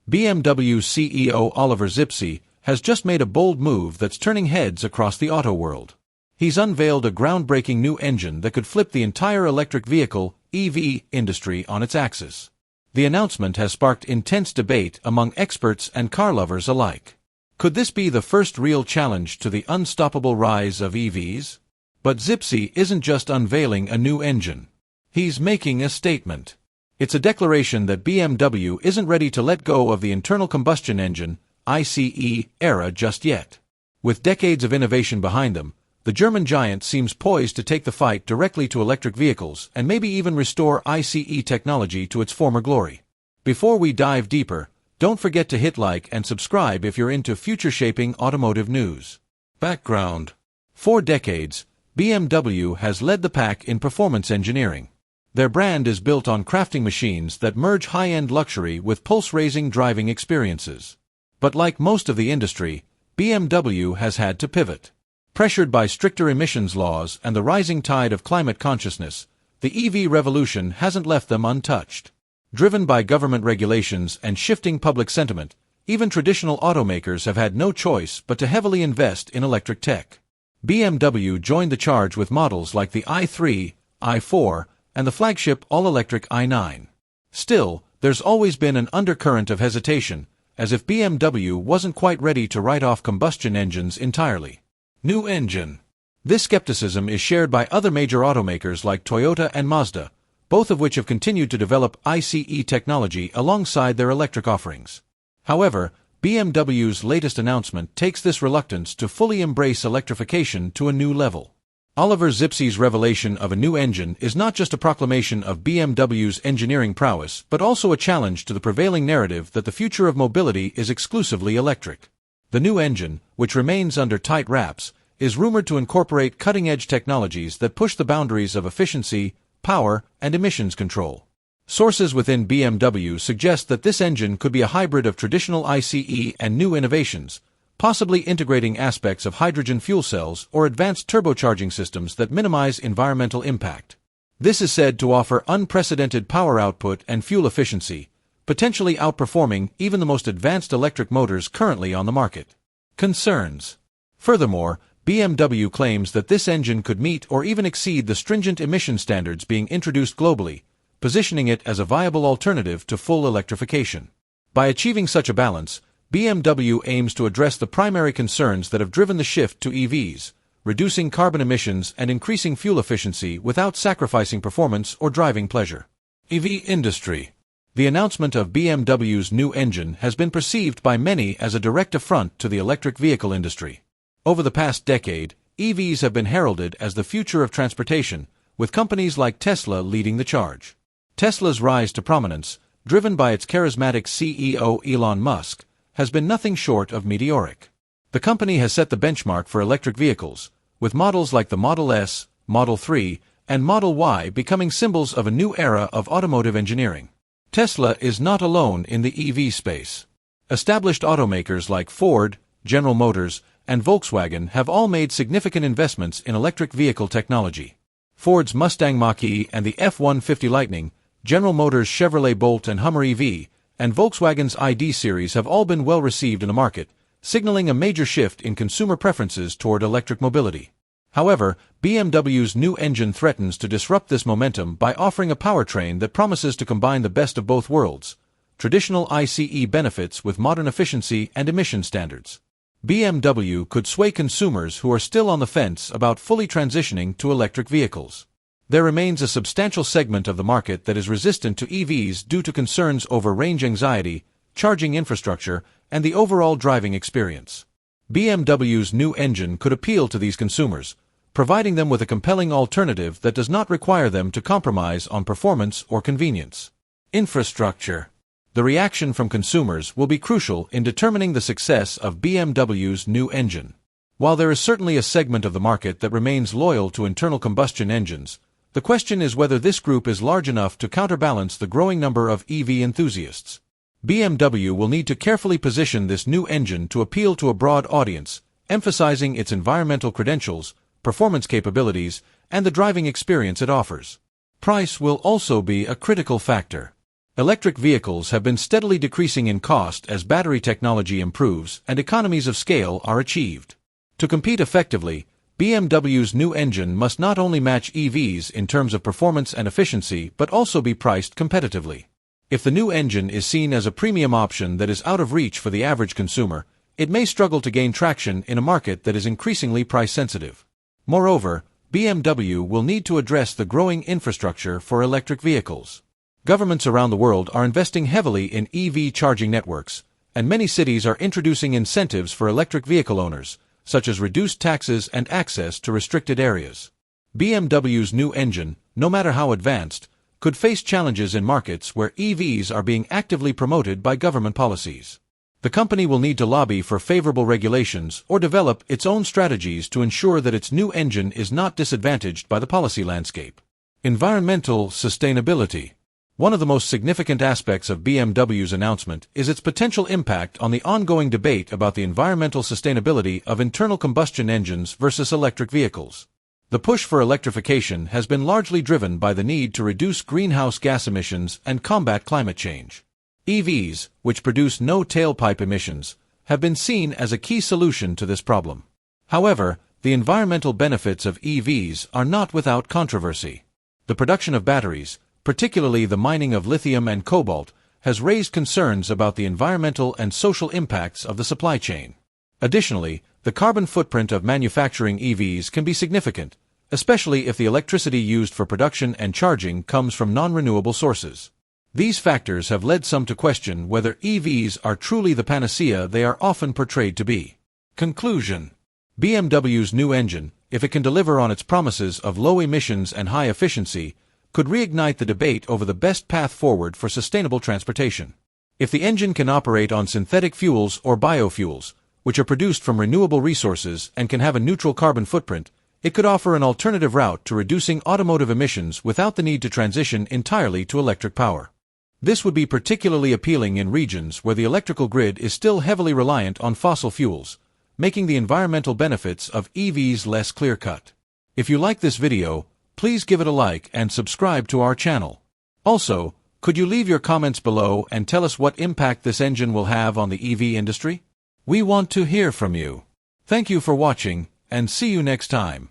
BMW CEO Oliver Zipse has just made a bold move that's turning heads across the auto world. He's unveiled a groundbreaking new engine that could flip the entire electric vehicle (EV) industry on its axis. The announcement has sparked intense debate among experts and car lovers alike. Could this be the first real challenge to the unstoppable rise of EVs? But Zipse isn't just unveiling a new engine. He's making a statement. It's a declaration that BMW isn't ready to let go of the internal combustion engine (ICE) era just yet. With decades of innovation behind them, the German giant seems poised to take the fight directly to electric vehicles and maybe even restore ICE technology to its former glory. Before we dive deeper, don't forget to hit like and subscribe if you're into future-shaping automotive news. Background: for decades, BMW has led the pack in performance engineering. Their brand is built on crafting machines that merge high-end luxury with pulse-raising driving experiences. But like most of the industry, BMW has had to pivot. Pressured by stricter emissions laws and the rising tide of climate consciousness, the EV revolution hasn't left them untouched. Driven by government regulations and shifting public sentiment, even traditional automakers have had no choice but to heavily invest in electric tech. BMW joined the charge with models like the i3, i4, and the flagship all-electric i9. Still, there's always been an undercurrent of hesitation, as if BMW wasn't quite ready to write off combustion engines entirely. New engine. This skepticism is shared by other major automakers like Toyota and Mazda, both of which have continued to develop ICE technology alongside their electric offerings. However, BMW's latest announcement takes this reluctance to fully embrace electrification to a new level. Oliver Zipse's revelation of a new engine is not just a proclamation of BMW's engineering prowess, but also a challenge to the prevailing narrative that the future of mobility is exclusively electric. The new engine, which remains under tight wraps, is rumored to incorporate cutting-edge technologies that push the boundaries of efficiency, power, and emissions control. Sources within BMW suggest that this engine could be a hybrid of traditional ICE and new innovations, possibly integrating aspects of hydrogen fuel cells or advanced turbocharging systems that minimize environmental impact. This is said to offer unprecedented power output and fuel efficiency, potentially outperforming even the most advanced electric motors currently on the market. Concerns. Furthermore, BMW claims that this engine could meet or even exceed the stringent emission standards being introduced globally, positioning it as a viable alternative to full electrification. By achieving such a balance, BMW aims to address the primary concerns that have driven the shift to EVs, reducing carbon emissions and increasing fuel efficiency without sacrificing performance or driving pleasure. EV industry. The announcement of BMW's new engine has been perceived by many as a direct affront to the electric vehicle industry. Over the past decade, EVs have been heralded as the future of transportation, with companies like Tesla leading the charge. Tesla's rise to prominence, driven by its charismatic CEO Elon Musk, has been nothing short of meteoric. The company has set the benchmark for electric vehicles, with models like the Model S, Model 3, and Model Y becoming symbols of a new era of automotive engineering. Tesla is not alone in the EV space. Established automakers like Ford, General Motors, and Volkswagen have all made significant investments in electric vehicle technology. Ford's Mustang Mach-E and the F-150 Lightning, General Motors' Chevrolet Bolt and Hummer EV, and Volkswagen's ID series have all been well received in the market, signaling a major shift in consumer preferences toward electric mobility. However, BMW's new engine threatens to disrupt this momentum by offering a powertrain that promises to combine the best of both worlds: traditional ICE benefits with modern efficiency and emission standards. BMW could sway consumers who are still on the fence about fully transitioning to electric vehicles. There remains a substantial segment of the market that is resistant to EVs due to concerns over range anxiety, charging infrastructure, and the overall driving experience. BMW's new engine could appeal to these consumers, providing them with a compelling alternative that does not require them to compromise on performance or convenience. Infrastructure. The reaction from consumers will be crucial in determining the success of BMW's new engine. While there is certainly a segment of the market that remains loyal to internal combustion engines, the question is whether this group is large enough to counterbalance the growing number of EV enthusiasts. BMW will need to carefully position this new engine to appeal to a broad audience, emphasizing its environmental credentials, performance capabilities, and the driving experience it offers. Price will also be a critical factor. Electric vehicles have been steadily decreasing in cost as battery technology improves and economies of scale are achieved. To compete effectively, BMW's new engine must not only match EVs in terms of performance and efficiency but also be priced competitively. If the new engine is seen as a premium option that is out of reach for the average consumer, it may struggle to gain traction in a market that is increasingly price-sensitive. Moreover, BMW will need to address the growing infrastructure for electric vehicles. Governments around the world are investing heavily in EV charging networks, and many cities are introducing incentives for electric vehicle owners, such as reduced taxes and access to restricted areas. BMW's new engine, no matter how advanced, could face challenges in markets where EVs are being actively promoted by government policies. The company will need to lobby for favorable regulations or develop its own strategies to ensure that its new engine is not disadvantaged by the policy landscape. Environmental sustainability. One of the most significant aspects of BMW's announcement is its potential impact on the ongoing debate about the environmental sustainability of internal combustion engines versus electric vehicles. The push for electrification has been largely driven by the need to reduce greenhouse gas emissions and combat climate change. EVs, which produce no tailpipe emissions, have been seen as a key solution to this problem. However, the environmental benefits of EVs are not without controversy. The production of batteries, particularly the mining of lithium and cobalt, has raised concerns about the environmental and social impacts of the supply chain. Additionally, the carbon footprint of manufacturing EVs can be significant, especially if the electricity used for production and charging comes from non-renewable sources. These factors have led some to question whether EVs are truly the panacea they are often portrayed to be. Conclusion: BMW's new engine, if it can deliver on its promises of low emissions and high efficiency, could reignite the debate over the best path forward for sustainable transportation. If the engine can operate on synthetic fuels or biofuels, which are produced from renewable resources and can have a neutral carbon footprint, it could offer an alternative route to reducing automotive emissions without the need to transition entirely to electric power. This would be particularly appealing in regions where the electrical grid is still heavily reliant on fossil fuels, making the environmental benefits of EVs less clear-cut. If you like this video, please give it a like and subscribe to our channel. Also, could you leave your comments below and tell us what impact this engine will have on the EV industry? We want to hear from you. Thank you for watching, and see you next time.